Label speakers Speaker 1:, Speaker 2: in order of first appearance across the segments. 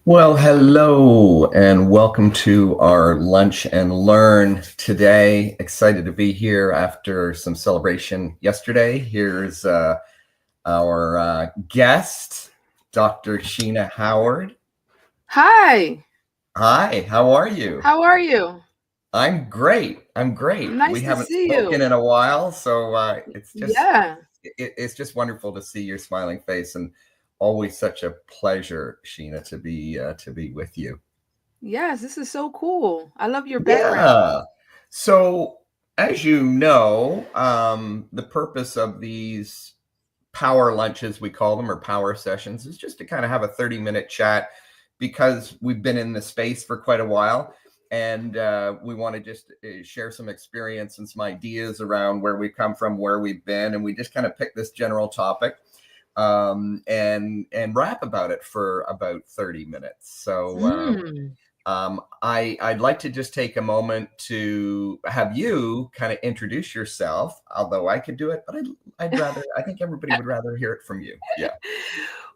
Speaker 1: Well, hello and welcome to our lunch and learn today. Excited to be here after some celebration yesterday. Here's our guest, Dr. Sheena Howard.
Speaker 2: Hi,
Speaker 1: Hi, how are you?
Speaker 2: how are you?
Speaker 1: I'm great. I'm great. We
Speaker 2: Nice to
Speaker 1: haven't
Speaker 2: see
Speaker 1: spoken
Speaker 2: you.
Speaker 1: in a while, so
Speaker 2: Yeah.
Speaker 1: it's just wonderful to see your smiling face, and always such a pleasure, Sheena, to be with you.
Speaker 2: Yes, this is so cool. I love your background.
Speaker 1: Yeah. So, as you know, the purpose of these power lunches, we call them, or power sessions, is just to kind of have a 30-minute chat because we've been in the space for quite a while. And we want to just share some experience and some ideas around where we've come from, where we've been. And we just kind of pick this general topic and rap about it for about 30 minutes.
Speaker 2: Mm.
Speaker 1: I'd like to just take a moment to have you kind of introduce yourself, although I could do it, but I think everybody would rather hear it from you. Yeah.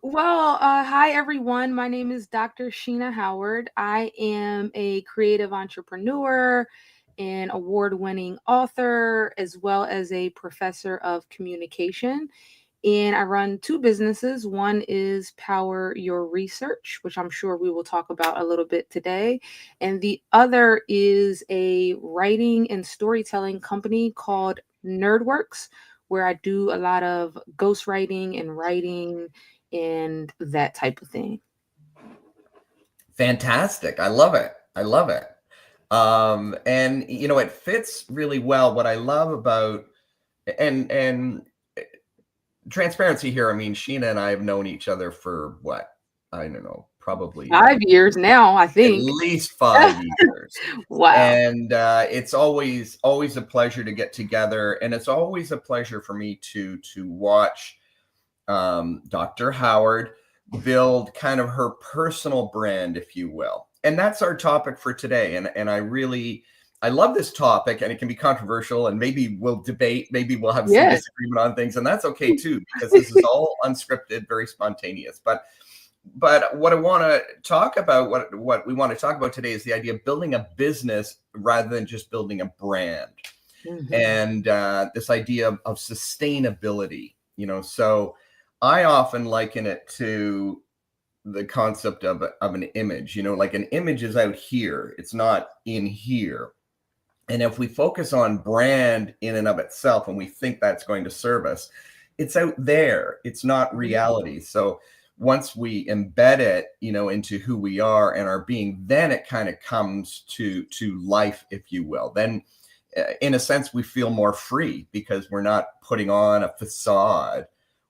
Speaker 2: Well, hi everyone. My name is Dr. Sheena Howard. I am a creative entrepreneur, an award-winning author, as well as a professor of communication. And I run two businesses. One is Power Your Research, which I'm sure we will talk about a little bit today. And the other is a writing and storytelling company called Nerdworks, where I do a lot of ghostwriting and writing and that type of thing.
Speaker 1: Fantastic. I love it. I love it. And it fits really well. What I love about and transparency here, I mean, Sheena and I have known each other for what? I don't know, probably
Speaker 2: 5 years now, I
Speaker 1: at
Speaker 2: think.
Speaker 1: least 5 years.
Speaker 2: Wow.
Speaker 1: And it's always a pleasure to get together, and it's always a pleasure for me to watch Dr. Howard build kind of her personal brand, if you will. And that's our topic for today. And I love this topic, and it can be controversial, and maybe we'll debate, maybe we'll have some
Speaker 2: Yeah.
Speaker 1: disagreement on things, and that's okay too, because this is all unscripted, very spontaneous. But what I want to talk about, what we want to talk about today, is the idea of building a business rather than just building a brand,
Speaker 2: Mhm.
Speaker 1: and this idea of sustainability. So I often liken it to the concept of an image. Like an image is out here; it's not in here. And if we focus on brand in and of itself, and we think that's going to serve us, it's out there. It's not
Speaker 2: Mhm.
Speaker 1: reality. So once we embed it, into who we are and our being, then it kind of comes to life, if you will. Then, in a sense, we feel more free because we're not putting on a facade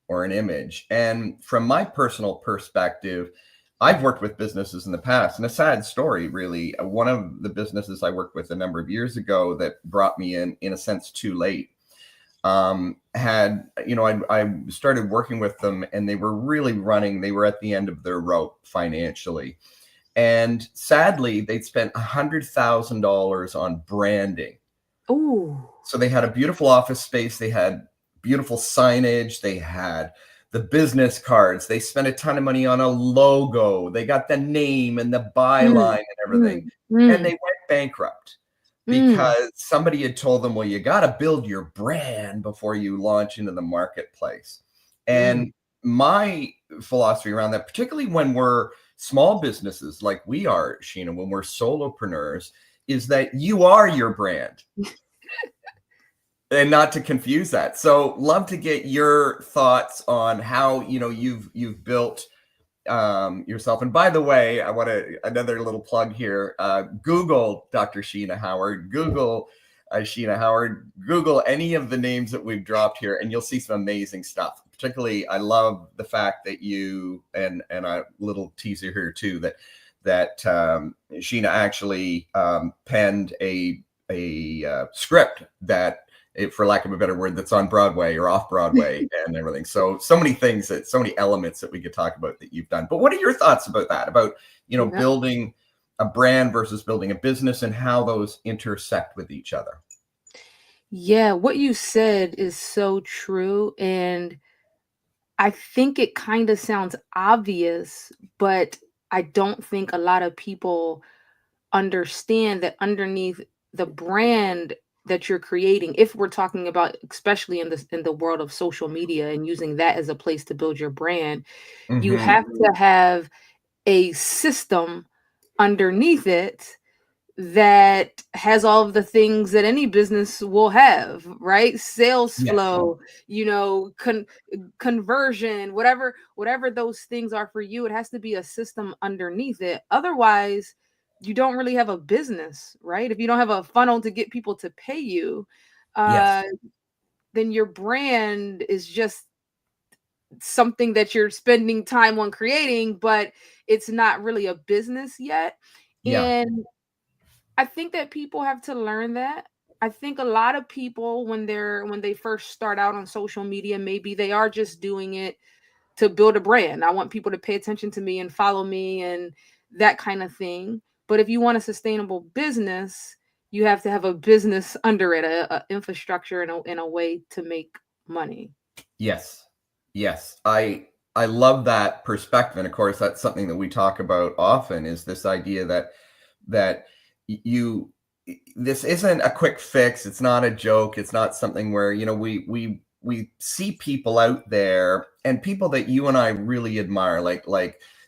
Speaker 1: or an image. And from my personal perspective, I've worked with businesses in the past, and a sad story, really. One of the businesses I worked with a number of years ago that brought me in a sense, too late. I started working with them, and they were really running. They were at the end of their rope financially, and sadly, they'd spent $100,000 on branding.
Speaker 2: Ooh.
Speaker 1: So they had a beautiful office space. They had beautiful signage. They had the business cards. They spent a ton of money on a logo. They got the name and the byline
Speaker 2: Mm.
Speaker 1: and everything.
Speaker 2: Mm.
Speaker 1: And they
Speaker 2: Mm.
Speaker 1: went bankrupt
Speaker 2: Mm.
Speaker 1: because somebody had told them, well, you got to build your brand before you launch into the marketplace.
Speaker 2: Mm.
Speaker 1: And my philosophy around that, particularly when we're small businesses like we are, Sheena, when we're solopreneurs, is that you are your brand, and not to confuse that. So love to get your thoughts on how you've built yourself. And by the way, I want to another little plug here. Google Dr. Sheena Howard. Google Sheena Howard. Google any of the names that we've dropped here, and you'll see some amazing stuff. Particularly, I love the fact that you and a little teaser here too, that Sheena actually penned a script that, for lack of a better word, that's on Broadway or off Broadway and everything. So many things, so many elements that we could talk about that you've done. But what are your thoughts about that? About
Speaker 2: Yeah.
Speaker 1: building a brand versus building a business, and how those intersect with each other.
Speaker 2: Yeah, what you said is so true. And I think it kind of sounds obvious, but I don't think a lot of people understand that underneath the brand that you're creating, if we're talking about especially in the world of social media and using that as a place to build your brand, you
Speaker 1: Hmm.
Speaker 2: have to have a system underneath it that has all of the things that any business will have, right? Sales
Speaker 1: Yes.
Speaker 2: flow, conversion, whatever those things are for you, it has to be a system underneath it. Otherwise, you don't really have a business, right? If you don't have a funnel to get people to pay you, uh,
Speaker 1: Yes.
Speaker 2: then your brand is just something that you're spending time on creating, but it's not really a business yet.
Speaker 1: Yeah.
Speaker 2: And I think that people have to learn that. I think a lot of people when they first start out on social media, maybe they are just doing it to build a brand. I want people to pay attention to me and follow me and that kind of thing. But if you want a sustainable business, you have to have a business under it, a infrastructure in a way to make money.
Speaker 1: Yes. Yes. I love that perspective. And of course, that's something that we talk about often is this idea that you this isn't a quick fix. It's not a joke. It's not something where, we see people out there and people that you and I really admire, like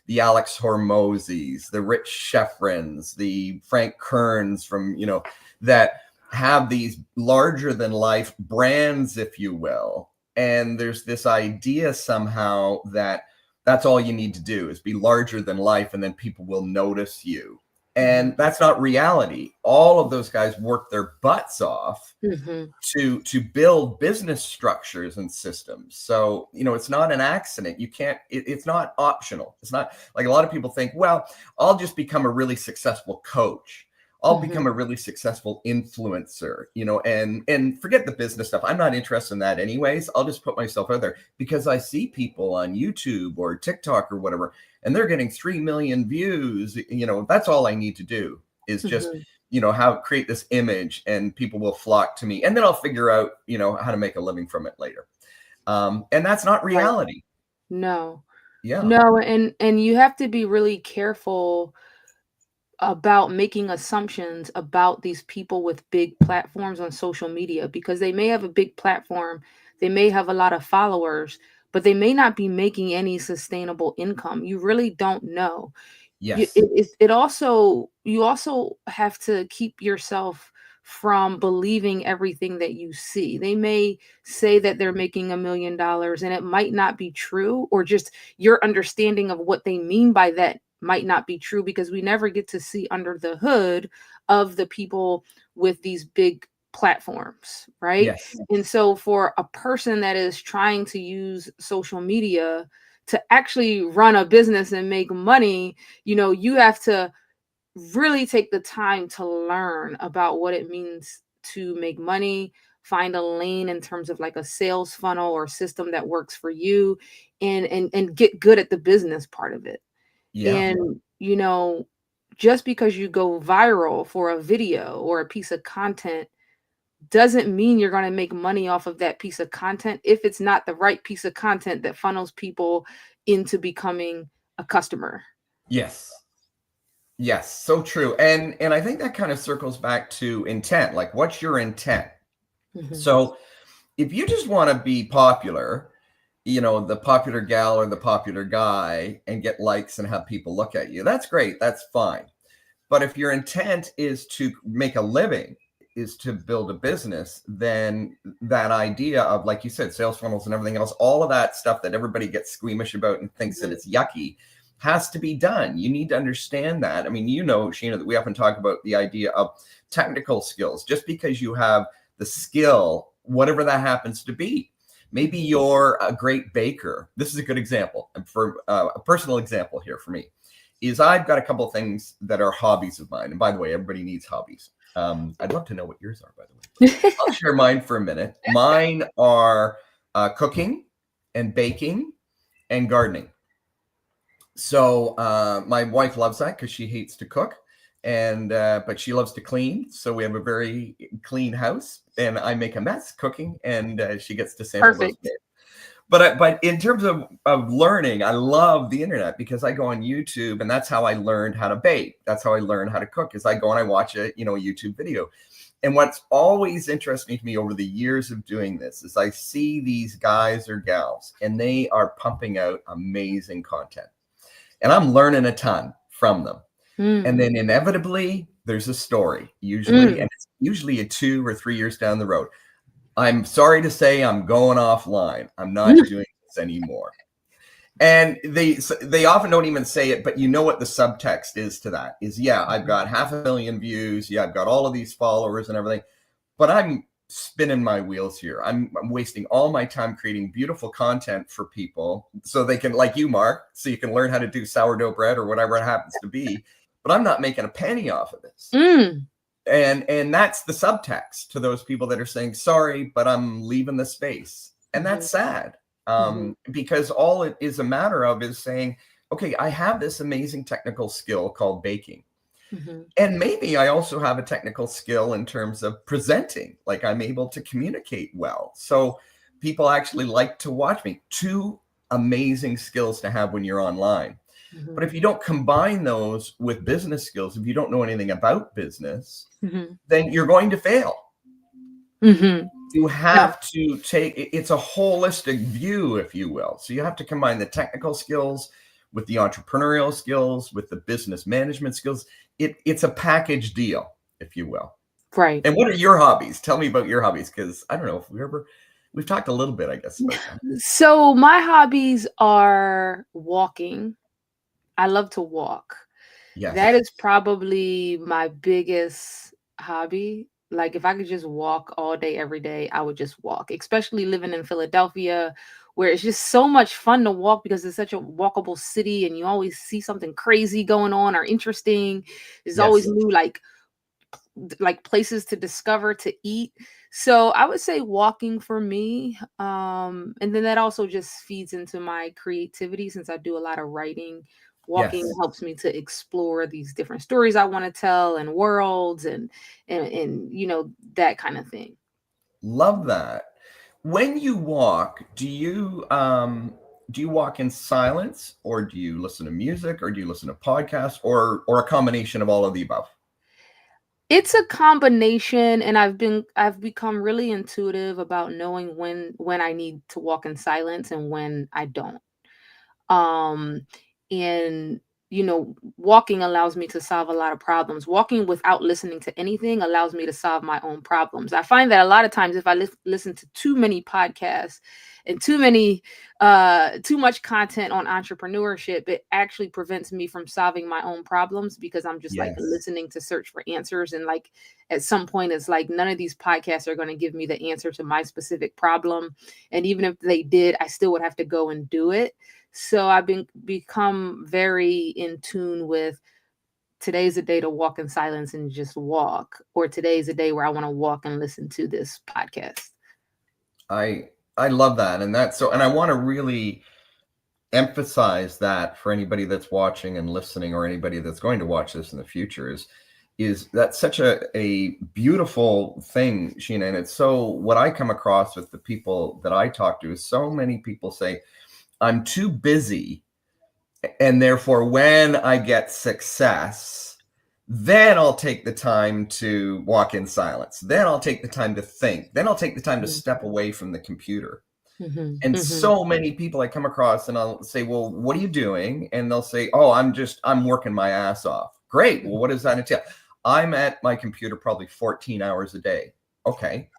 Speaker 1: the Alex Hormozis, the Rich Schefrens, the Frank Kerns from, that have these larger than life brands, if you will. And there's this idea somehow that that's all you need to do is be larger than life and then people will notice you.
Speaker 2: Mhm.
Speaker 1: And that's not reality. All of those guys work their butts off
Speaker 2: Mhm.
Speaker 1: to build business structures and systems. So, it's not an accident. You can't, it's not optional. It's not like a lot of people think, well, I'll just become a really successful coach. I'll become
Speaker 2: Mhm.
Speaker 1: a really successful influencer, and forget the business stuff. I'm not interested in that anyways. I'll just put myself out there because I see people on YouTube or TikTok or whatever, and they're getting 3 million views. That's all I need to do is just
Speaker 2: Mhm.
Speaker 1: how create this image and people will flock to me and then I'll figure out, how to make a living from it later. And that's not
Speaker 2: Right.
Speaker 1: reality.
Speaker 2: No.
Speaker 1: Yeah.
Speaker 2: No, and you have to be really careful about making assumptions about these people with big platforms on social media because they may have a big platform, they may have a lot of followers, but they may not be making any sustainable income. You really don't know.
Speaker 1: Yes.
Speaker 2: It also you also have to keep yourself from believing everything that you see. They may say that they're making $1 million and it might not be true, or just your understanding of what they mean by that might not be true because we never get to see under the hood of the people with these big platforms, right?
Speaker 1: Yes.
Speaker 2: And so for a person that is trying to use social media to actually run a business and make money, you have to really take the time to learn about what it means to make money, find a lane in terms of like a sales funnel or system that works for you, and get good at the business part of it.
Speaker 1: Yeah.
Speaker 2: And just because you go viral for a video or a piece of content doesn't mean you're going to make money off of that piece of content if it's not the right piece of content that funnels people into becoming a customer.
Speaker 1: Yes. Yes. So true. And I think that kind of circles back to intent. Like, what's your intent?
Speaker 2: Mhm.
Speaker 1: So if you just want to be popular, the popular gal or the popular guy and get likes and have people look at you, that's great. That's fine. But if your intent is to make a living, is to build a business, then that idea of, like you said, sales funnels and everything else, all of that stuff that everybody gets squeamish about and thinks that
Speaker 2: Mhm.
Speaker 1: it's yucky has to be done. You need to understand that. I mean, Sheena, that we often talk about the idea of technical skills. Just because you have the skill, whatever that happens to be, maybe
Speaker 2: Mhm.
Speaker 1: you're a great baker. This is a good example. And for a personal example here for me is I've got a couple of things that are hobbies of mine. And by the way, everybody needs hobbies. I'd love to know what yours are, by the way. I'll share mine for a minute. Mine are cooking and baking and gardening. So my wife loves that because she hates to cook, and but she loves to clean. So we have a very clean house, and I make a mess cooking, and she gets to sample those.
Speaker 2: Perfect.
Speaker 1: But in terms of learning, I love the internet because I go on YouTube, and that's how I learned how to bake. That's how I learned how to cook, is I go and I watch a YouTube video. And what's always interesting to me over the years of doing this is I see these guys or gals, and they are pumping out amazing content. And I'm learning a ton from them. And then inevitably there's a story, usually, and it's usually a 2 or 3 years down the road. I'm sorry to say I'm going offline. I'm not doing this anymore. And they often don't even say it, but you know what the subtext is to that is, yeah, I've got 500,000 views. Yeah, I've got all of these followers and everything, but I'm spinning my wheels here. I'm wasting all my time creating beautiful content for people so they can, like you, Mark, so you can learn how to do sourdough bread or whatever it happens to be. But I'm not making a penny off of this. And that's the subtext to those people that are saying, sorry, but I'm leaving the space. And that's sad. Because all it is a matter of is saying, okay, I have this amazing technical skill called baking. And maybe I also have a technical skill in terms of presenting, like I'm able to communicate well. So people actually like to watch me. 2 amazing skills to have when you're online. But if you don't combine those with business skills, if you don't know anything about business, then you're going to fail. You have to it's a holistic view, if you will. So you have to combine the technical skills with the entrepreneurial skills, with the business management skills. It's a package deal, if you will.
Speaker 2: Right.
Speaker 1: And what are your hobbies? Tell me about your hobbies, because I don't know if we've talked a little bit, I guess, about that.
Speaker 2: So my hobbies are walking. I love to walk.
Speaker 1: Yes.
Speaker 2: That is probably my biggest hobby. Like if I could just walk all day, every day, I would just walk, especially living in Philadelphia, where it's just so much fun to walk because it's such a walkable city and you always see something crazy going on or interesting. There's always new like places to discover, to eat. So I would say walking for me. And then that also just feeds into my creativity since I do a lot of writing. Walking helps me to explore these different stories I want to tell and worlds and that kind of thing.
Speaker 1: Love that. When you walk, do you walk in silence, or do you listen to music, or do you listen to podcasts, or a combination of all of the above?
Speaker 2: It's a combination, and I've become really intuitive about knowing when I need to walk in silence and when I don't. And walking allows me to solve a lot of problems. Walking without listening to anything allows me to solve my own problems. I find that a lot of times if I listen to too many podcasts and too much content on entrepreneurship, it actually prevents me from solving my own problems because I'm just like listening to search for answers. And like at some point, it's like none of these podcasts are going to give me the answer to my specific problem. And even if they did, I still would have to go and do it. So I've become very in tune with today's a day to walk in silence and just walk, or today's a day where I want to walk and listen to this podcast.
Speaker 1: I love that. And I want to really emphasize that for anybody that's watching and listening, or anybody that's going to watch this in the future, is that such a beautiful thing, Sheena. And it's so, what I come across with the people that I talk to is so many people say, I'm too busy, and therefore when I get success, then I'll take the time to walk in silence. Then I'll take the time to think. Then I'll take the time to step away from the computer. And so many people I come across, and I'll say, well, what are you doing? And they'll say, oh, I'm working my ass off. Great. Well, what does that entail? I'm at my computer probably 14 hours a day. Okay.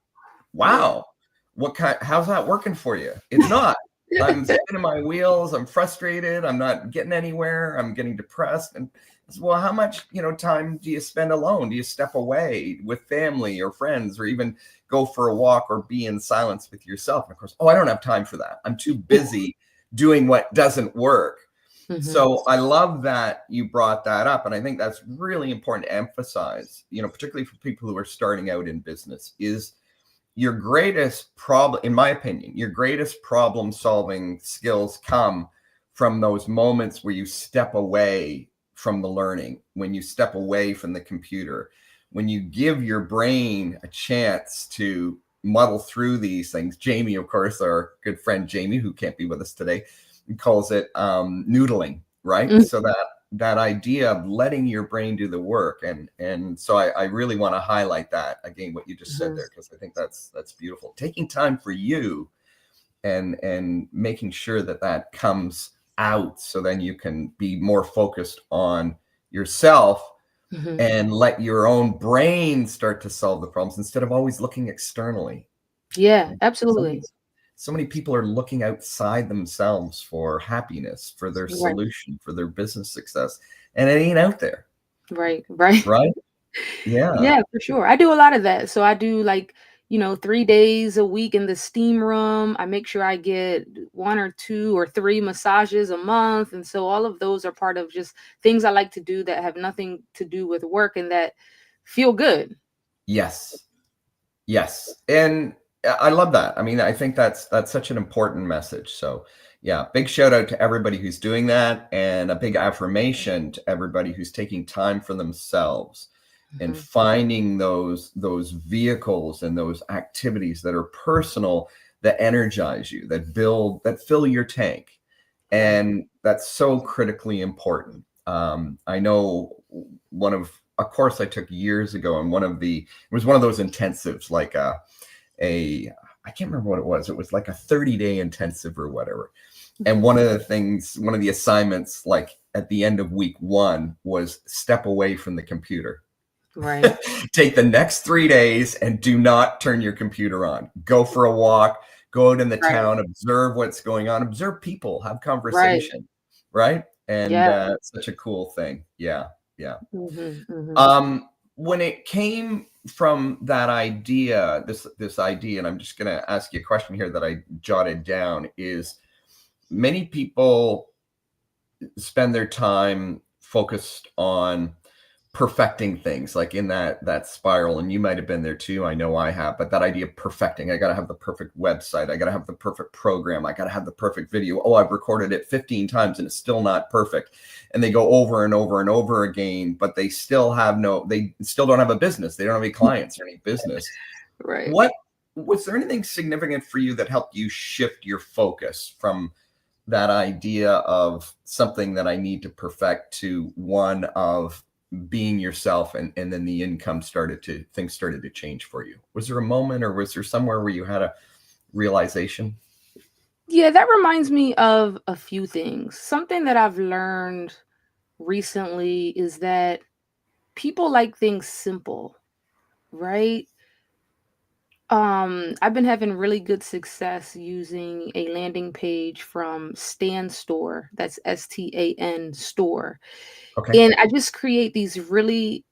Speaker 1: Wow. How's that working for you? It's not. I'm spinning my wheels. I'm frustrated. I'm not getting anywhere. I'm getting depressed. And well, how much, time do you spend alone? Do you step away with family or friends, or even go for a walk or be in silence with yourself? And of course, I don't have time for that. I'm too busy doing what doesn't work. So I love that you brought that up. And I think that's really important to emphasize, particularly for people who are starting out in business, is your greatest problem, in my opinion, your greatest problem solving skills come from those moments where you step away from the learning, when you step away from the computer, when you give your brain a chance to muddle through these things. Jamie, of course, our good friend Jamie, who can't be with us today, calls it noodling, right?
Speaker 2: Mm.
Speaker 1: So that idea of letting your brain do the work, and so I really want to highlight that again, what you just said
Speaker 2: Mhm.
Speaker 1: there, because I think that's beautiful. Taking time for you and making sure that comes out, so then you can be more focused on yourself
Speaker 2: Mhm.
Speaker 1: and let your own brain start to solve the problems instead of always looking externally.
Speaker 2: Yeah,
Speaker 1: So
Speaker 2: absolutely.
Speaker 1: many, so many people are looking outside themselves for happiness, for their
Speaker 2: Right.
Speaker 1: solution, for their business success, and it ain't out there,
Speaker 2: Right. Right.
Speaker 1: right? Yeah.
Speaker 2: Yeah, for sure. I do a lot of that. So I do like, 3 days a week in the steam room. I make sure I get 1 or 2 or 3 massages a month. And so all of those are part of just things I like to do that have nothing to do with work and that feel good.
Speaker 1: Yes. Yes. And I love that. I mean, I think that's such an important message. So, yeah, big shout out to everybody who's doing that, and a big affirmation to everybody who's taking time for themselves and
Speaker 2: Mhm.
Speaker 1: finding those vehicles and those activities that are personal, that energize you, that fill your tank.
Speaker 2: Right.
Speaker 1: And that's so critically important. I know one of a course I took years ago, and it was one of those intensives, like a I can't remember what it was. It was like a 30-day intensive or whatever. And
Speaker 2: Mhm.
Speaker 1: one of the assignments, like at the end of week one, was step away from the computer.
Speaker 2: Right.
Speaker 1: Take the next 3 days and do not turn your computer on. Go for a walk, go out in the
Speaker 2: Right.
Speaker 1: town, observe what's going on, observe people, have
Speaker 2: Right.
Speaker 1: conversation, right? And
Speaker 2: Yeah.
Speaker 1: it's such a cool thing. Yeah, yeah.
Speaker 2: Mhm. Mhm.
Speaker 1: When it came from that idea, this idea, and I'm just going to ask you a question here that I jotted down, is many people spend their time focused on perfecting things, like in that spiral, and you might have been there too. I know I have. But that idea of perfecting, I got to have the perfect website, I got to have the perfect program, I got to have the perfect video. Oh, I've recorded it 15 times and it's still not perfect. And they go over and over and over again, but they still don't have a business, they don't have any clients or any business.
Speaker 2: Right.
Speaker 1: What Was there anything significant for you that helped you shift your focus from that idea of something that I need to perfect to one of being yourself, and then things started to change for you? Was there a moment, or was there somewhere where you had a realization?
Speaker 2: Yeah, that reminds me of a few things. Something that I've learned recently is that people like things simple, right? I've been having really good success using a landing page from Stan Store. That's STAN store.
Speaker 1: Okay.
Speaker 2: And I just create these really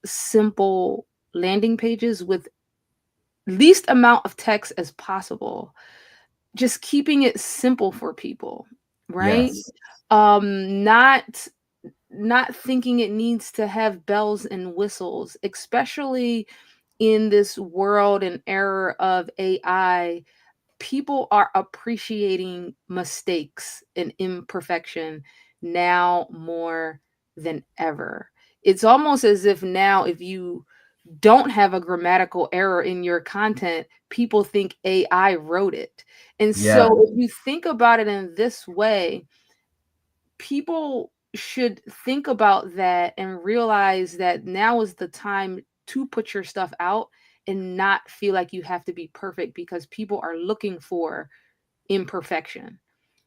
Speaker 2: simple landing pages with least amount of text as possible. Just keeping it simple for people, right?
Speaker 1: Yes.
Speaker 2: Not thinking it needs to have bells and whistles, especially in this world and era of AI. People are appreciating mistakes and imperfection now more than ever. It's almost as if now, if you don't have a grammatical error in your content, people think AI wrote it. And
Speaker 1: Yeah.
Speaker 2: so, if you think about it in this way, people should think about that and realize that now is the time to put your stuff out and not feel like you have to be perfect because people are looking for imperfection.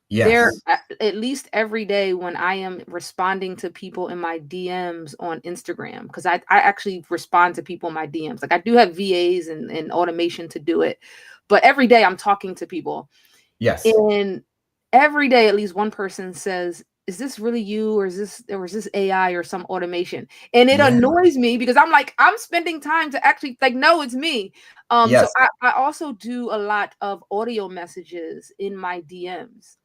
Speaker 2: There
Speaker 1: Yes.
Speaker 2: at least every day when I am responding to people in my DMs on Instagram, because I actually respond to people in my DMs. Like I do have VAs and automation to do it, but every day I'm talking to people.
Speaker 1: Yes.
Speaker 2: And every day at least one person says, "Is this really you or is this AI or some automation?" And it
Speaker 1: Yeah.
Speaker 2: annoys me because I'm like, I'm spending time to actually like, no, it's me. So
Speaker 1: Yes.
Speaker 2: I also do a lot of audio messages in my DMs.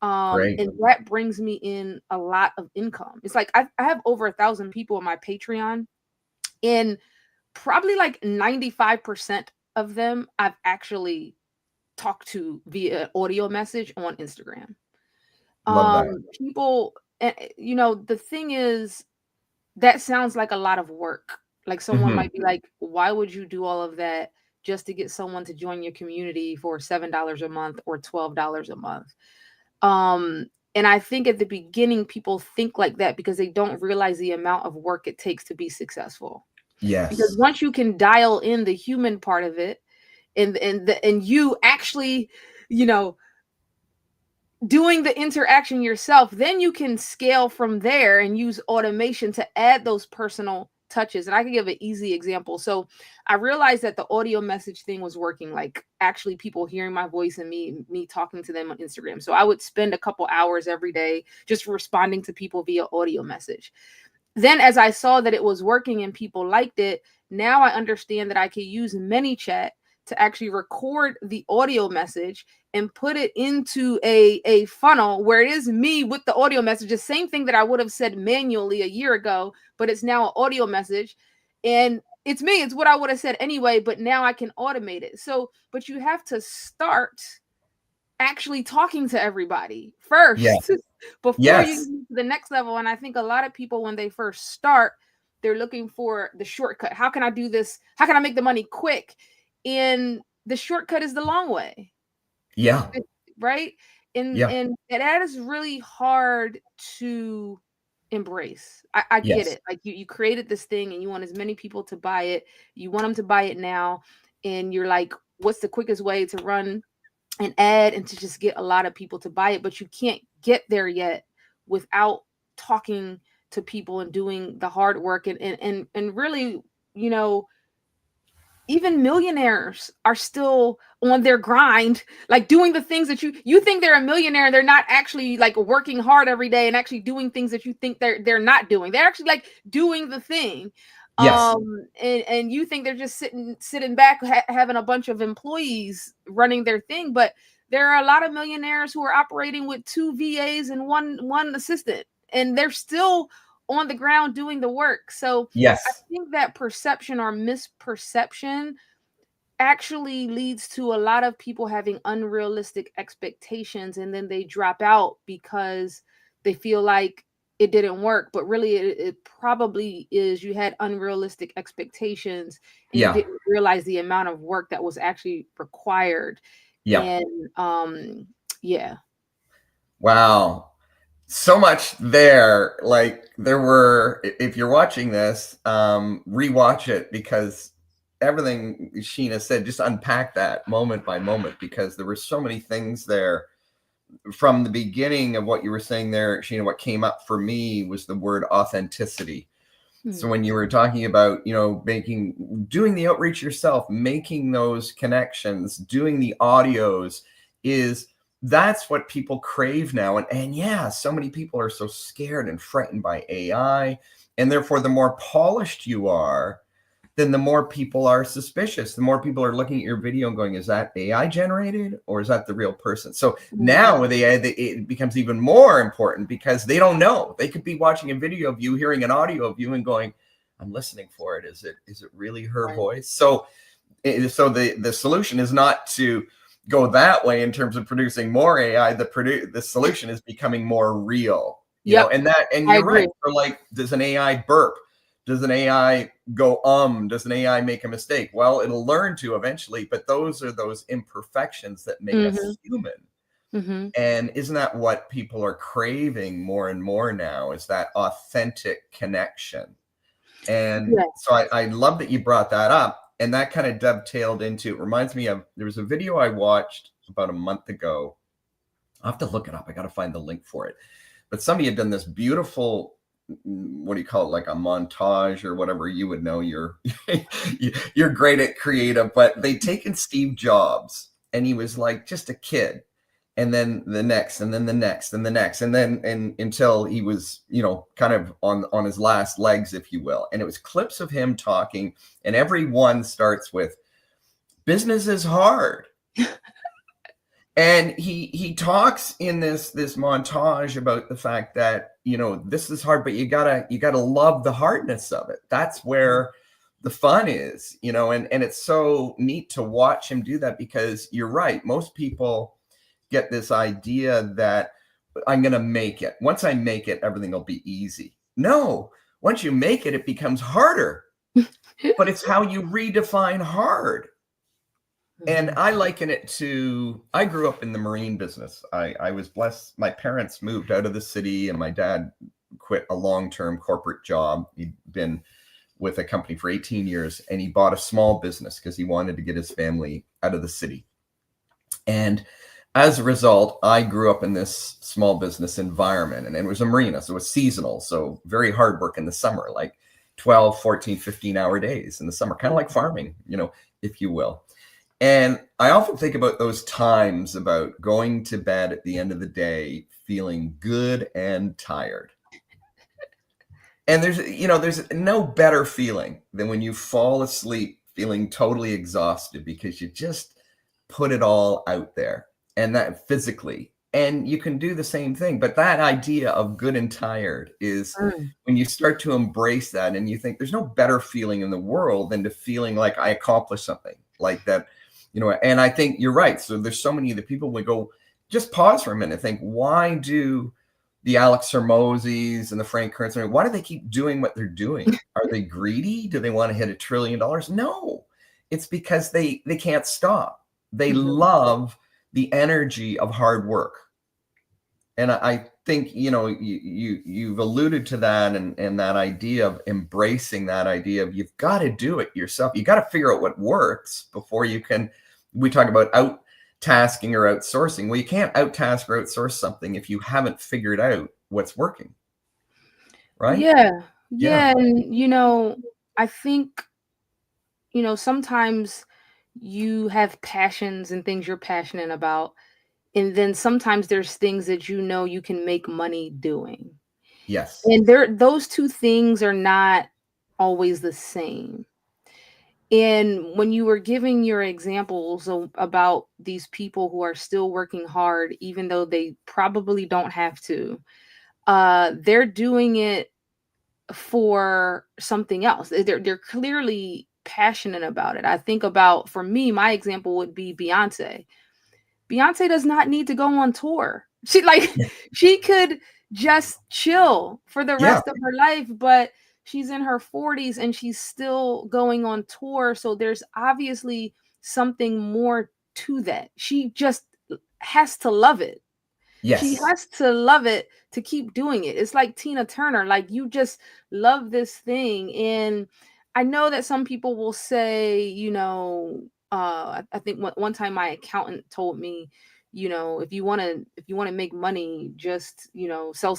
Speaker 1: Great.
Speaker 2: And that brings me in a lot of income. It's like I have over 1,000 people on my Patreon, and probably like 95% of them I've actually talked to via audio message on Instagram.
Speaker 1: Love that.
Speaker 2: People, the thing is, that sounds like a lot of work. Like someone
Speaker 1: Hmm.
Speaker 2: might be like, why would you do all of that just to get someone to join your community for $7 a month or $12 a month. And I think at the beginning, people think like that because they don't realize the amount of work it takes to be successful. Because
Speaker 1: Yes.
Speaker 2: once you can dial in the human part of it, and you actually, you know, doing the interaction yourself, then you can scale from there and use automation to add those personal touches. And I can give an easy example. So I realized that the audio message thing was working, like actually people hearing my voice and me talking to them on Instagram. So I would spend a couple hours every day just responding to people via audio message. Then as I saw that it was working and people liked it, now I understand that I could use ManyChat to actually record the audio message and put it into a funnel where it is me with the audio message, the same thing that I would have said manually a year ago, but it's now an audio message. And it's me, it's what I would have said anyway, but now I can automate it. So, but you have to start actually talking to everybody
Speaker 1: Yeah.
Speaker 2: first before you
Speaker 1: Yes.
Speaker 2: move to the next level. And I think a lot of people, when they first start, they're looking for the shortcut. How can I do this? How can I make the money quick? And the shortcut is the long way,
Speaker 1: Yeah.
Speaker 2: right? And
Speaker 1: Yeah.
Speaker 2: and that is really hard to embrace. I get
Speaker 1: Yes.
Speaker 2: it. Like you created this thing and you want as many people to buy it. You want them to buy it now. And you're like, what's the quickest way to run an ad and to just get a lot of people to buy it? But you can't get there yet without talking to people and doing the hard work and really, you know, even millionaires are still on their grind, like doing the things that you think they're a millionaire and they're not actually like working hard every day and actually doing things that you think they're not doing. They're actually like doing the thing.
Speaker 1: Yes.
Speaker 2: And you think they're just sitting back having a bunch of employees running their thing, but there are a lot of millionaires who are operating with 2 VAs and one assistant, and they're still on the ground doing the work. So I
Speaker 1: Yes.
Speaker 2: think that perception or misperception actually leads to a lot of people having unrealistic expectations, and then they drop out because they feel like it didn't work. But really, it probably is you had unrealistic expectations and you
Speaker 1: Yeah.
Speaker 2: didn't realize the amount of work that was actually required.
Speaker 1: Yeah.
Speaker 2: And yeah.
Speaker 1: Wow. So much there. Like there were, if you're watching this, rewatch it because everything Sheena said, just unpack that moment by moment because there were so many things there from the beginning of what you were saying there, Sheena. What came up for me was the word authenticity. So when you were talking about, you know, doing the outreach yourself, making those connections, doing the audios, that's what people crave now. And yeah, so many people are so scared and frightened by AI. And therefore, the more polished you are, then the more people are suspicious. The more people are looking at your video and going, is that AI generated or is that the real person? So now with AI, it becomes even more important because they don't know. They could be watching a video of you, hearing an audio of you and going, I'm listening for it. Is it really her voice? So the solution is not to go that way in terms of producing more AI. The solution is becoming more real, you know, and you're right. So like, does an AI burp? Does an AI go, does an AI make a mistake? Well, it'll learn to eventually, but those are those imperfections that make us human. And isn't that what people are craving more and more now, is that authentic connection? And so I love that you brought that up. And that kind of dovetailed into, it reminds me of, there was a video I watched about a month ago. I'll have to look it up. I got to find the link for it. But somebody had done this beautiful, what do you call it, like a montage or whatever. You would know, you're great at creative, but they'd taken Steve Jobs and he was like just a kid, and then the next, and then the next, and the next, and until he was, you know, kind of on his last legs, if you will. And it was clips of him talking, and every one starts with, business is hard. And he talks in this montage about the fact that, you know, this is hard, but you gotta love the hardness of it. That's where the fun is, you know, and it's so neat to watch him do that, because you're right. Most people get this idea that I'm going to make it. Once I make it, everything will be easy. No, once you make it, it becomes harder, but it's how you redefine hard. And
Speaker 2: Mhm.
Speaker 1: I liken it to, I grew up in the marine business. I was blessed. My parents moved out of the city, and my dad quit a long-term corporate job. He'd been with a company for 18 years, and he bought a small business because he wanted to get his family out of the city. And as a result, I grew up in this small business environment, and it was a marina, so it was seasonal, so very hard work in the summer, like 12, 14, 15-hour days in the summer, kind of like farming, if you will. And I often think about those times about going to bed at the end of the day feeling good and tired. And there's no better feeling than when you fall asleep feeling totally exhausted because you just put it all out there, and that physically. And you can do the same thing. But that idea of good and tired is
Speaker 2: Mm.
Speaker 1: when you start to embrace that, and you think there's no better feeling in the world than to feeling like I accomplished something like that, and I think you're right. So there's so many of the people would go, just pause for a minute and think, why do the Alex Hermosis and the Frank Kerns, why do they keep doing what they're doing? Are they greedy? Do they want to hit $1 trillion? No, it's because they can't stop. They
Speaker 2: Mhm.
Speaker 1: love the energy of hard work. And I think, you've alluded to that, and that idea of embracing that idea of you've got to do it yourself. You got to figure out what works before you can. We talk about out tasking or outsourcing. Well, you can't out task or outsource something if you haven't figured out what's working, right?
Speaker 2: Yeah.
Speaker 1: Yeah.
Speaker 2: Yeah, and, I think, sometimes you have passions and things you're passionate about, and then sometimes there's things that you can make money doing.
Speaker 1: Yes.
Speaker 2: And those 2 things are not always the same. And when you were giving your examples about these people who are still working hard even though they probably don't have to, they're doing it for something else. They're clearly passionate about it. I think about, for me, my example would be Beyonce. Beyonce does not need to go on tour. She could just chill for the
Speaker 1: Yeah.
Speaker 2: rest of her life, but she's in her 40s and she's still going on tour, so there's obviously something more to that. She just has to love it. She
Speaker 1: Yes.
Speaker 2: has to love it to keep doing it. It's like Tina Turner, like, you just love this thing. And I know that some people will say, I think one time my accountant told me, if you want to make money, just, sell,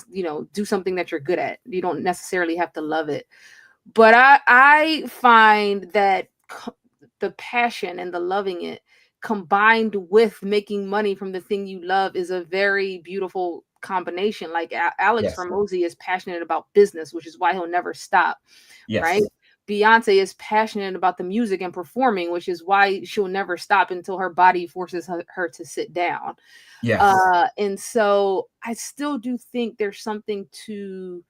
Speaker 2: do something that you're good at. You don't necessarily have to love it. But I find that the passion and the loving it combined with making money from the thing you love is a very beautiful combination. Like Alex
Speaker 1: Yes.
Speaker 2: Ramosi is passionate about business, which is why he'll never stop, right?
Speaker 1: Yes.
Speaker 2: Beyonce is passionate about the music and performing, which is why she'll never stop until her body forces her to sit down.
Speaker 1: Yes.
Speaker 2: And so I still do think there's something to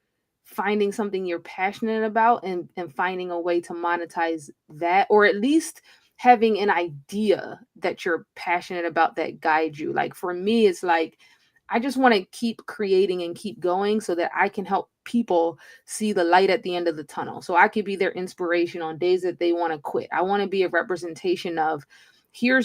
Speaker 2: finding something you're passionate about, and finding a way to monetize that, or at least having an idea that you're passionate about that guides you. Like, for me, it's like I just want to keep creating and keep going so that I can help people see the light at the end of the tunnel. So I could be their inspiration on days that they want to quit. I want to be a representation of, here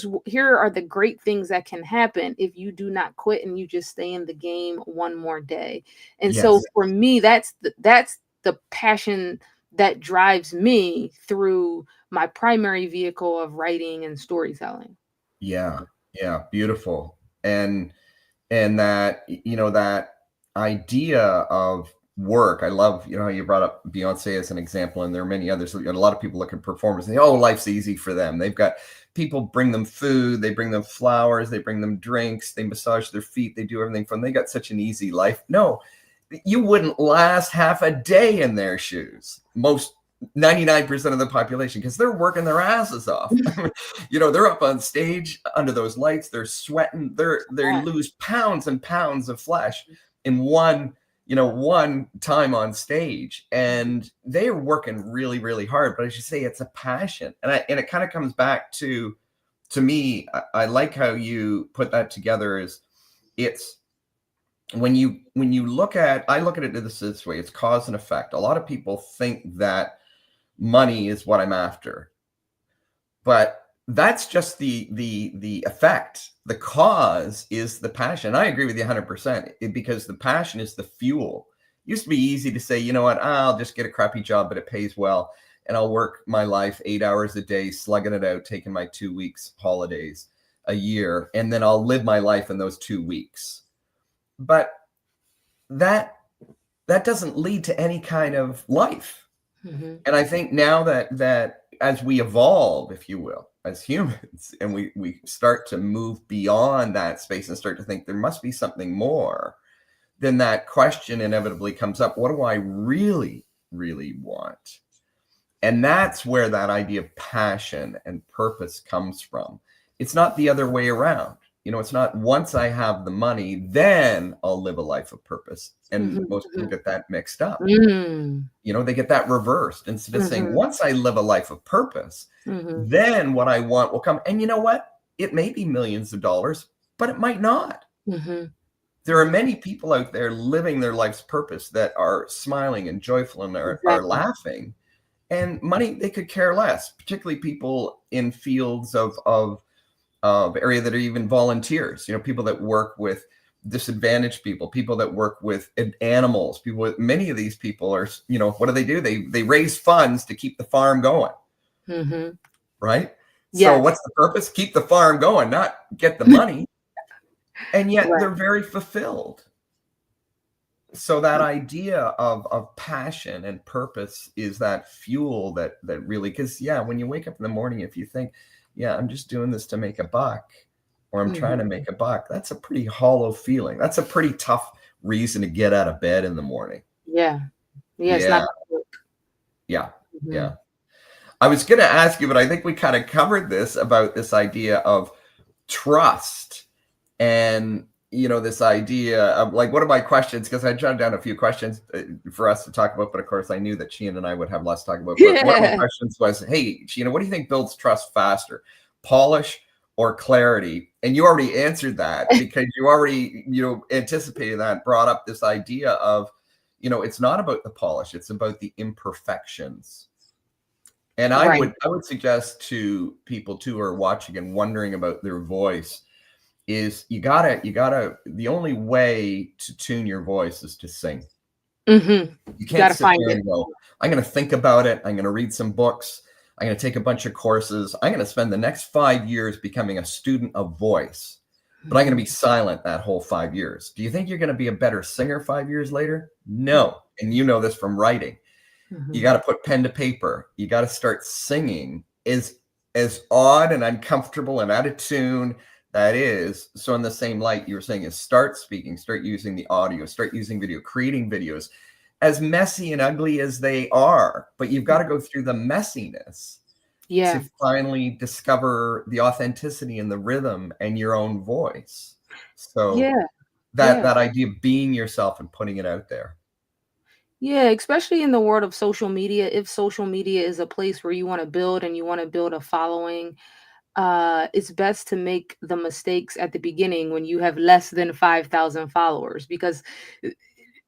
Speaker 2: are the great things that can happen if you do not quit and you just stay in the game one more day. And so
Speaker 1: Yes.
Speaker 2: for me, that's the passion that drives me through my primary vehicle of writing and storytelling.
Speaker 1: Yeah. Yeah. Beautiful. And that, that idea of work. I love, how you brought up Beyonce as an example, and there are many others. A lot of people look at performers and say, oh, life's easy for them. They've got people bring them food, they bring them flowers, they bring them drinks, they massage their feet, they do everything for them. They got such an easy life. No, you wouldn't last half a day in their shoes. Most 99% of the population, because they're working their asses off. They're up on stage under those lights, they're sweating, they
Speaker 2: Yeah.
Speaker 1: lose pounds and pounds of flesh in one time on stage, and they are working really, really hard. But as you say, it's a passion, and it kind of comes back to me. I like how you put that together. Is it's when you look at, I look at it this way, it's cause and effect. A lot of people think that money is what I'm after, but that's just the effect. The cause is the passion. I agree with you 100% because the passion is the fuel. It used to be easy to say, you know what, I'll just get a crappy job, but it pays well. And I'll work my life 8 hours a day, slugging it out, taking my 2 weeks holidays a year. And then I'll live my life in those 2 weeks. But that doesn't lead to any kind of life. And I think now that as we evolve, if you will, as humans, and we start to move beyond that space and start to think there must be something more, then that question inevitably comes up. What do I really, really want? And that's where that idea of passion and purpose comes from. It's not the other way around. It's not once I have the money, then I'll live a life of purpose. And most people get that mixed up. They get that reversed. Instead of saying, once I live a life of purpose, then what I want will come. And you know what? It may be millions of dollars, but it might not. There are many people out there living their life's purpose that are smiling and joyful and are laughing. And money, they could care less, particularly people in fields of area that are even volunteers, people that work with disadvantaged people that work with animals, many of these people are, what do? They raise funds to keep the farm going. Right. Yes. So what's the purpose? Keep the farm going, not get the money. And yet they're very fulfilled. So that idea of passion and purpose is that fuel that really, because when you wake up in the morning, if you think, I'm just doing this to make a buck, or I'm trying to make a buck, that's a pretty hollow feeling. That's a pretty tough reason to get out of bed in the morning.
Speaker 2: Yeah. It's not.
Speaker 1: Yeah. I was going to ask you, but I think we kind of covered this about this idea of trust and, this idea of like, what are my questions? Because I jotted down a few questions for us to talk about, but of course I knew that Sheena and I would have less to talk about. But one of my questions was, hey, Sheena, what do you think builds trust faster, polish or clarity? And you already answered that because you already, anticipated that, brought up this idea of, it's not about the polish, it's about the imperfections. And I would suggest to people too who are watching and wondering about their voice is you gotta, the only way to tune your voice is to sing. You can't sit there and go, I'm going to think about it. I'm going to read some books. I'm going to take a bunch of courses. I'm going to spend the next 5 years becoming a student of voice, but I'm going to be silent that whole 5 years. Do you think you're going to be a better singer 5 years later? No. And you know this from writing. You got to put pen to paper. You got to start singing as odd and uncomfortable and out of tune that is. So in the same light, you were saying is start speaking, start using the audio, start using video, creating videos as messy and ugly as they are, but you've got to go through the messiness to finally discover the authenticity and the rhythm and your own voice. So that idea of being yourself and putting it out there.
Speaker 2: Yeah, especially in the world of social media, if social media is a place where you want to build and you want to build a following, it's best to make the mistakes at the beginning when you have less than 5,000 followers, because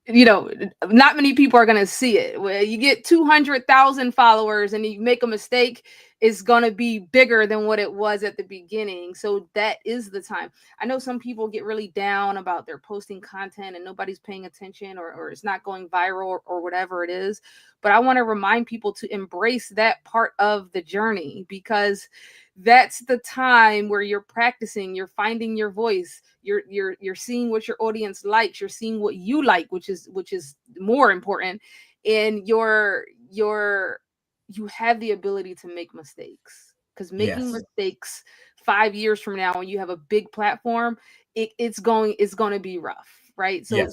Speaker 2: not many people are going to see it. When you get 200,000 followers and you make a mistake, it's going to be bigger than what it was at the beginning. So that is the time. I know some people get really down about their posting content and nobody's paying attention or it's not going viral or whatever it is. But I want to remind people to embrace that part of the journey, because that's the time where you're practicing, you're finding your voice, you're seeing what your audience likes, you're seeing what you like, which is more important, and you have the ability to make mistakes, because making mistakes 5 years from now when you have a big platform, it's going to be rough. Right. So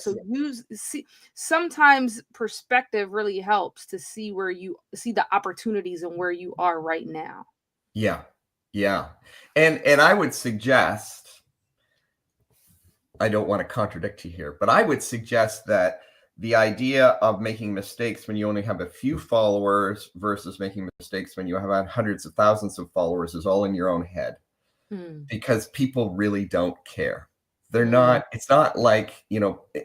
Speaker 2: sometimes perspective really helps to see where you see the opportunities and where you are right now.
Speaker 1: Yeah. And I would suggest, I don't want to contradict you here, but I would suggest that the idea of making mistakes when you only have a few followers versus making mistakes when you have hundreds of thousands of followers is all in your own head, because people really don't care. They're not, it's not like,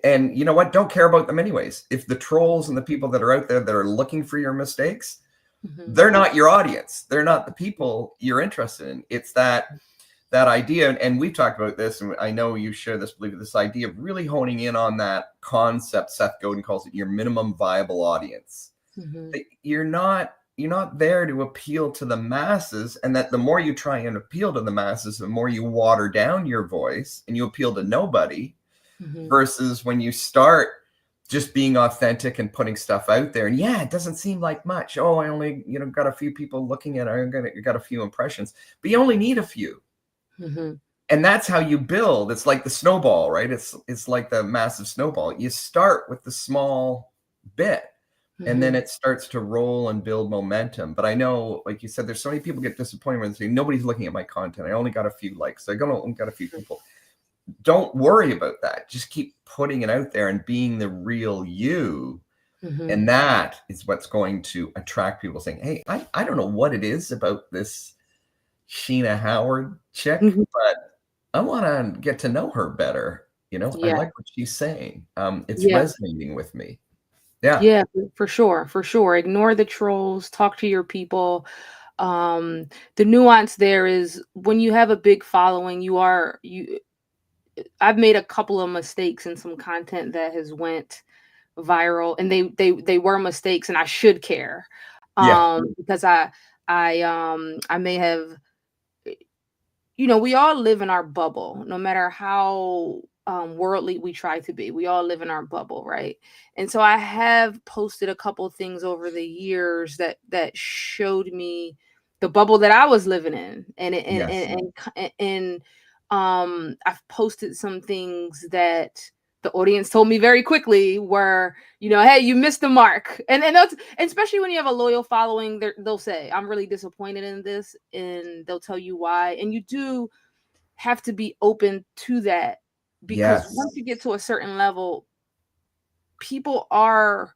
Speaker 1: and you know what? Don't care about them anyways. If the trolls and the people that are out there that are looking for your mistakes,
Speaker 2: Mhm.
Speaker 1: they're not your audience. They're not the people you're interested in. It's that idea, and we've talked about this, and I know you share this belief, this idea of really honing in on that concept. Seth Godin calls it your minimum viable audience.
Speaker 2: Mhm.
Speaker 1: That you're not there to appeal to the masses, and that the more you try and appeal to the masses, the more you water down your voice and you appeal to nobody,
Speaker 2: Mhm.
Speaker 1: versus when you start just being authentic and putting stuff out there. And yeah, it doesn't seem like much. Oh, I only, got a few people looking at it. I got a few impressions, but you only need a few.
Speaker 2: Mhm.
Speaker 1: And that's how you build. It's like the snowball, right? It's like the massive snowball. You start with the small bit, and then
Speaker 2: Mhm.
Speaker 1: it starts to roll and build momentum. But I know, like you said, there's so many people get disappointed when they say nobody's looking at my content. I only got a few likes. Only got a few people. Don't worry about that. Just keep putting it out there and being the real you.
Speaker 2: Mhm.
Speaker 1: And that is what's going to attract people saying, hey, I don't know what it is about this Sheena Howard chick,
Speaker 2: Mhm.
Speaker 1: but I want to get to know her better. I
Speaker 2: Yeah.
Speaker 1: like what she's saying. It's
Speaker 2: Yeah.
Speaker 1: resonating with me. Yeah.
Speaker 2: Yeah, for sure, for sure. Ignore the trolls, talk to your people. The nuance there is when you have a big following, you I've made a couple of mistakes in some content that has went viral, and they were mistakes, and I should care.
Speaker 1: Yeah.
Speaker 2: Because I may have, we all live in our bubble, no matter how worldly we try to be. We all live in our bubble, right? And so I have posted a couple things over the years that showed me the bubble that I was living in,
Speaker 1: Yes.
Speaker 2: and I've posted some things that the audience told me very quickly were, hey, you missed the mark. And that's, and especially when you have a loyal following, they'll say, I'm really disappointed in this, and they'll tell you why. And you do have to be open to that, because once
Speaker 1: Yes.
Speaker 2: you get to a certain level, people are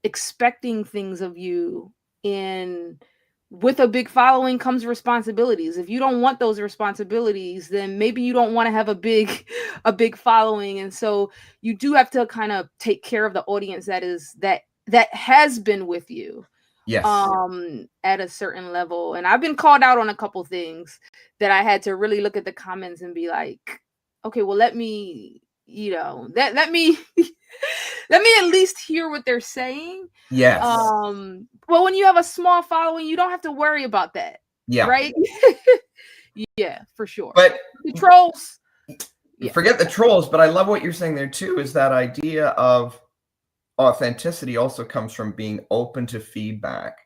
Speaker 2: expecting things of you, and with a big following comes responsibilities. If you don't want those responsibilities, then maybe you don't want to have a big a big following. And so you do have to kind of take care of the audience that has been with you
Speaker 1: Yes.
Speaker 2: at a certain level. And I've been called out on a couple things that I had to really look at the comments and be like, okay, well, let me, let me let me at least hear what they're saying.
Speaker 1: Yes.
Speaker 2: Well, when you have a small following, you don't have to worry about that,
Speaker 1: Yeah.
Speaker 2: right? Yeah, for sure.
Speaker 1: But
Speaker 2: The trolls, yeah.
Speaker 1: forget the trolls, but I love what you're saying there too, is that idea of authenticity also comes from being open to feedback.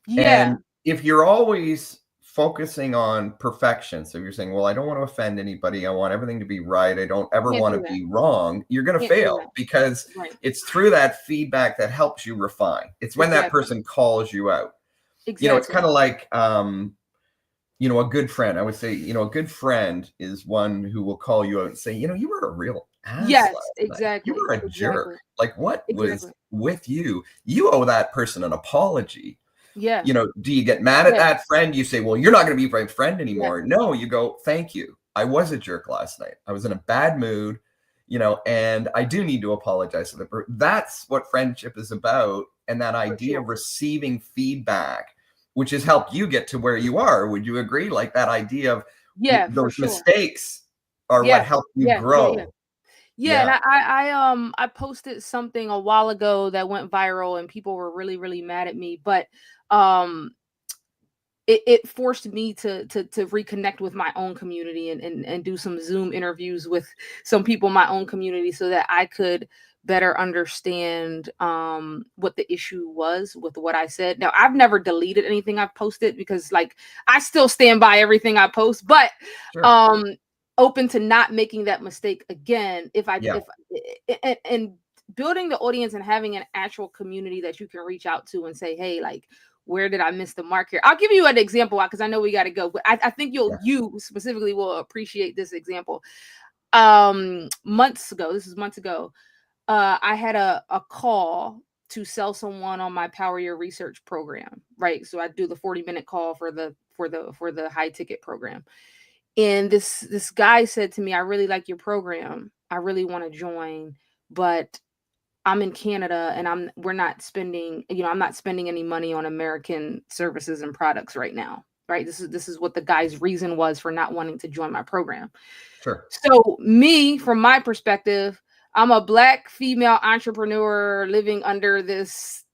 Speaker 2: Yeah.
Speaker 1: And if you're always focusing on perfection, so you're saying, well, I don't want to offend anybody. I want everything to be right. I don't ever
Speaker 2: Can't
Speaker 1: want
Speaker 2: do
Speaker 1: to
Speaker 2: that.
Speaker 1: be wrong. You're going to
Speaker 2: Can't do
Speaker 1: fail,
Speaker 2: that.
Speaker 1: because
Speaker 2: Right.
Speaker 1: it's through that feedback that helps you refine. It's when that
Speaker 2: Exactly.
Speaker 1: person calls you out. It's
Speaker 2: Exactly.
Speaker 1: kind of like, a good friend. I would say, a good friend is one who will call you out and say, you were a real ass
Speaker 2: Yes,
Speaker 1: last night. You
Speaker 2: exactly.
Speaker 1: were a jerk.
Speaker 2: Exactly.
Speaker 1: Like, what was
Speaker 2: Exactly.
Speaker 1: with you? You owe that person an apology.
Speaker 2: Yeah.
Speaker 1: Do you get mad at
Speaker 2: Yeah.
Speaker 1: that friend? You say, well, you're not going to be my friend
Speaker 2: Yeah.
Speaker 1: anymore. No, you go, thank you. I was a jerk last night. I was in a bad mood, and I do need to apologize to the person. That's what friendship is about. And that
Speaker 2: For
Speaker 1: idea
Speaker 2: sure.
Speaker 1: of receiving feedback, which has helped you get to where you are. Would you agree? Like that idea of
Speaker 2: Yeah, for
Speaker 1: those
Speaker 2: sure.
Speaker 1: mistakes are what
Speaker 2: Yeah.
Speaker 1: help you
Speaker 2: Yeah. Yeah. Yeah.
Speaker 1: grow.
Speaker 2: Yeah, and
Speaker 1: Yeah.
Speaker 2: I posted something a while ago that went viral, and people were really, really mad at me. But um it forced me to reconnect with my own community, and do some Zoom interviews with some people in my own community, so that I could better understand what the issue was with what I said. Now, I've never deleted anything I've posted, because like I still stand by everything I post, but
Speaker 1: Sure.
Speaker 2: um open to not making that mistake again if I
Speaker 1: Yeah.
Speaker 2: if and building the audience and having an actual community that you can reach out to and say, hey, like, where did I miss the mark here? I'll give you an example, because I know we got to go, but I think
Speaker 1: Yeah.
Speaker 2: you specifically will appreciate this example. This is months ago, I had a call to sell someone on my Power Your Research program, right? So I do the 40-minute call for the high ticket program. And this guy said to me, I really like your program. I really want to join, but I'm in Canada and we're not spending, I'm not spending any money on American services and products right now. Right. This is what the guy's reason was for not wanting to join my program.
Speaker 1: Sure.
Speaker 2: So me, from my perspective, I'm a Black female entrepreneur living under this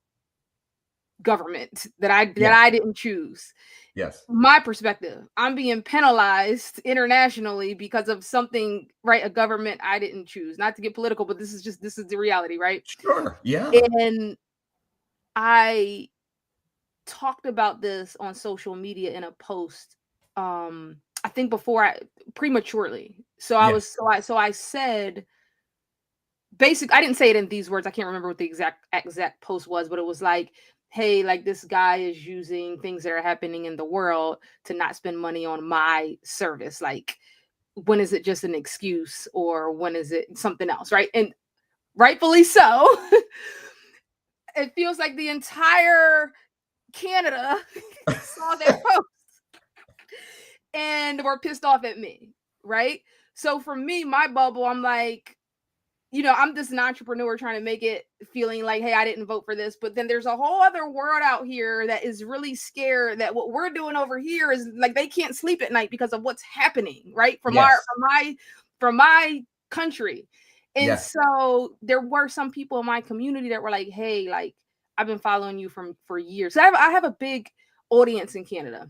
Speaker 2: government that I didn't choose.
Speaker 1: Yes.
Speaker 2: My perspective, I'm being penalized internationally because of something, right? A government I didn't choose. Not to get political, but this is the reality, right?
Speaker 1: Sure. Yeah.
Speaker 2: And I talked about this on social media in a post. I think prematurely. So I
Speaker 1: Yeah.
Speaker 2: was so I said I didn't say it in these words. I can't remember what the exact post was, but it was like, hey, like this guy is using things that are happening in the world to not spend money on my service. Like, when is it just an excuse or when is it something else? Right. And rightfully so. It feels like the entire Canada saw that post and were pissed off at me. Right. So for me, my bubble, I'm like, I'm just an entrepreneur trying to make it, feeling like, hey, I didn't vote for this. But then there's a whole other world out here that is really scared that what we're doing over here is like they can't sleep at night because of what's happening, right?
Speaker 1: Yes.
Speaker 2: From my country. And
Speaker 1: Yes.
Speaker 2: so there were some people in my community that were like, hey, like I've been following you for years. I have a big audience in Canada.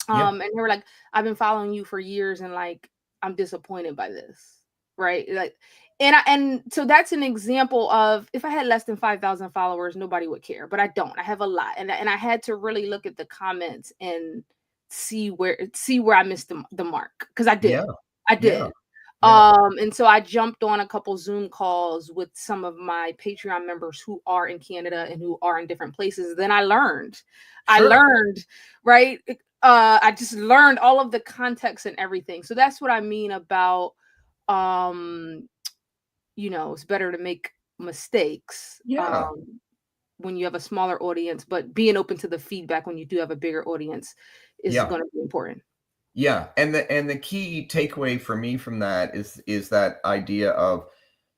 Speaker 1: Yeah.
Speaker 2: And they were like, I've been following you for years and like I'm disappointed by this. Right. Like, and so that's an example of, if I had less than 5,000 followers, nobody would care, but I don't. I have a lot, and I had to really look at the comments and see where I missed the mark, because I
Speaker 1: Yeah.
Speaker 2: did. I
Speaker 1: Yeah.
Speaker 2: did.
Speaker 1: Yeah.
Speaker 2: And so I jumped on a couple Zoom calls with some of my Patreon members who are in Canada and who are in different places. Then I learned,
Speaker 1: Sure.
Speaker 2: right? I just learned all of the context and everything. So that's what I mean about, it's better to make mistakes
Speaker 1: Yeah.
Speaker 2: when you have a smaller audience, but being open to the feedback when you do have a bigger audience is
Speaker 1: Yeah.
Speaker 2: going to be important.
Speaker 1: Yeah. And the key takeaway for me from that is that idea of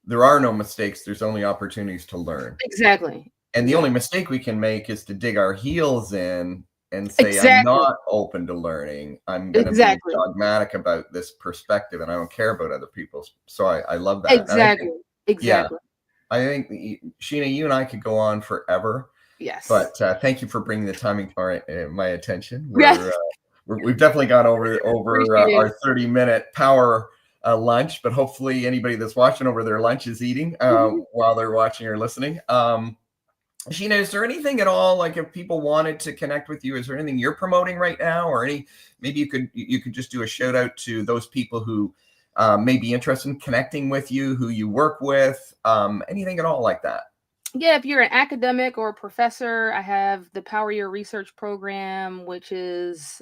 Speaker 1: there are no mistakes, there's only opportunities to learn.
Speaker 2: Exactly.
Speaker 1: And the only mistake we can make is to dig our heels in and say, I'm
Speaker 2: Exactly.
Speaker 1: not open to learning. I'm going to be
Speaker 2: Exactly.
Speaker 1: dogmatic about this perspective and I don't care about other people's. So I love that. And I
Speaker 2: Exactly.
Speaker 1: think, yeah,
Speaker 2: Exactly.
Speaker 1: I think Sheena, you and I could go on forever,
Speaker 2: Yes.
Speaker 1: but thank you for bringing the timing for my attention.
Speaker 2: Yes.
Speaker 1: We've definitely gone over
Speaker 2: Appreciate
Speaker 1: our
Speaker 2: it.
Speaker 1: 30-minute power lunch, but hopefully anybody that's watching over their lunch is eating while they're watching or listening. Sheena, is there anything at all, like if people wanted to connect with you, is there anything you're promoting right now, or maybe you could just do a shout out to those people who may be interested in connecting with you, who you work with, anything at all like that?
Speaker 2: Yeah, if you're an academic or a professor, I have the Power Your Research program, which is,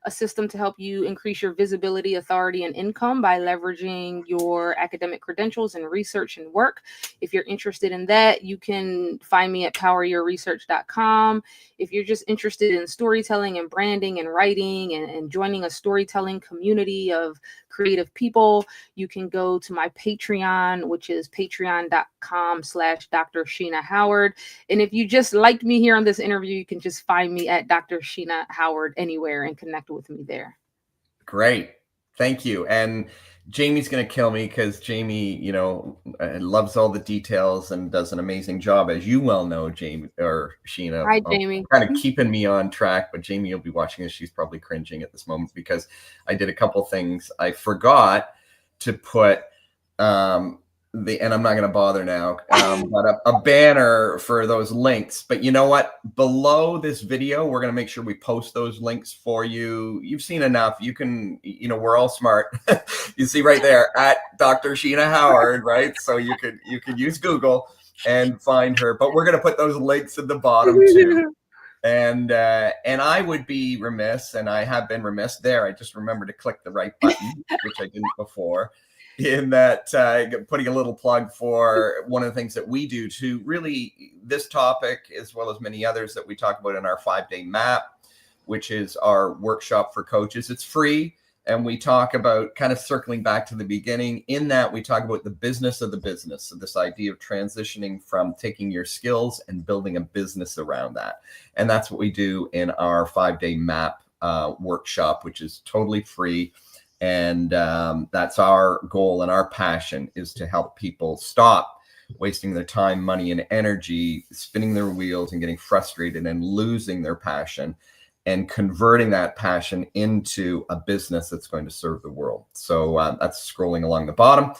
Speaker 2: a system to help you increase your visibility, authority, and income by leveraging your academic credentials and research and work. If you're interested in that, you can find me at poweryourresearch.com. If you're just interested in storytelling and branding and writing and joining a storytelling community of creative people, you can go to my Patreon, which is patreon.com/Dr. Sheena Howard. And if you just liked me here on this interview, you can just find me at Dr. Sheena Howard anywhere and connect with me there.
Speaker 1: Great. Thank you. And Jamie's going to kill me because Jamie, loves all the details and does an amazing job, as you well know, Jamie or Sheena,
Speaker 2: Hi, Jamie.
Speaker 1: kind of keeping me on track. But Jamie will be watching this. She's probably cringing at this moment because I did a couple things. I forgot to put and I'm not going to bother now, but a banner for those links. But you know what? Below this video, we're going to make sure we post those links for you. You've seen enough. You can, we're all smart. You see right there at Dr. Sheena Howard, right? So you could use Google and find her. But we're going to put those links at the bottom too. And I would be remiss, and I have been remiss there. I just remembered to click the right button, which I didn't before. In that, putting a little plug for one of the things that we do to really this topic, as well as many others that we talk about in our 5-day map, which is our workshop for coaches. It's free. and we talk about, kind of circling back to the beginning, in that we talk about the business of the business. So this idea of transitioning from taking your skills and building a business around that. And that's what we do in our 5-day MAP workshop, which is totally free. And that's our goal and our passion, is to help people stop wasting their time, money, and energy spinning their wheels and getting frustrated and losing their passion, and converting that passion into a business that's going to serve the world. So that's scrolling along the bottom.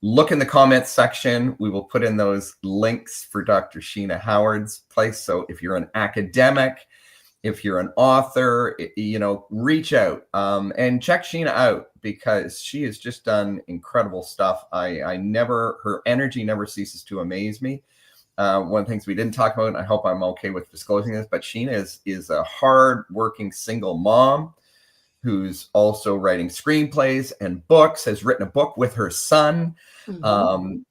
Speaker 1: Look in the comments section. We will put in those links for Dr. Sheena Howard's place. So if you're an academic, if you're an author, reach out and check Sheena out, because she has just done incredible stuff. Her energy never ceases to amaze me. One of the things we didn't talk about, and I hope I'm okay with disclosing this, but Sheena is a hard-working single mom who's also writing screenplays and books, has written a book with her son,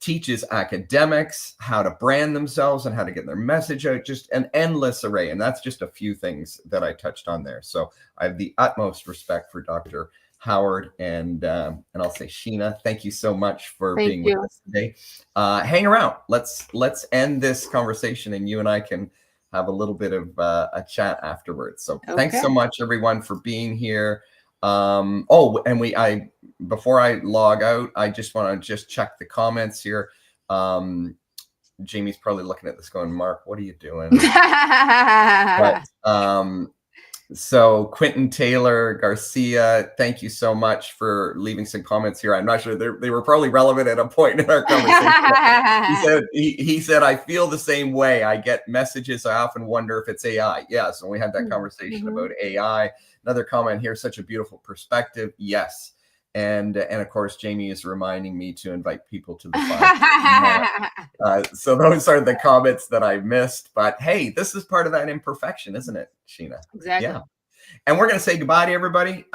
Speaker 1: teaches academics how to brand themselves and how to get their message out, just an endless array. And that's just a few things that I touched on there. So I have the utmost respect for Dr. Howard, and I'll say, Sheena, thank you so much for being with us today. Hang around. Let's end this conversation, and you and I can have a little bit of a chat afterwards. So thanks so much, everyone, for being here. And before I log out, I just want to check the comments here. Jamie's probably looking at this going, Mark, what are you doing? But so Quentin Taylor Garcia, thank you so much for leaving some comments here. I'm not sure they were probably relevant at a point in our conversation. he said, I feel the same way. I get messages. I often wonder if it's AI. Yes. And we had that conversation about AI. Another comment here, such a beautiful perspective. Yes. And of course, Jamie is reminding me to invite people to the 5. So those are the comments that I missed. But hey, this is part of that imperfection, isn't it, Sheena?
Speaker 2: Exactly.
Speaker 1: Yeah. And we're going to say goodbye to everybody.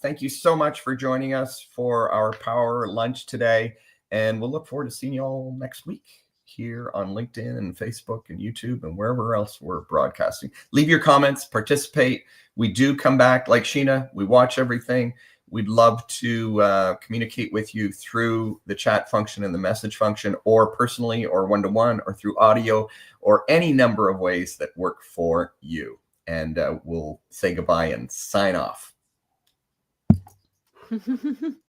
Speaker 1: Thank you so much for joining us for our power lunch today. And we'll look forward to seeing you all next week here on LinkedIn and Facebook and YouTube and wherever else we're broadcasting. Leave your comments, participate. We do come back like Sheena. We watch everything. We'd love to communicate with you through the chat function and the message function, or personally, or one-to-one, or through audio, or any number of ways that work for you. And we'll say goodbye and sign off.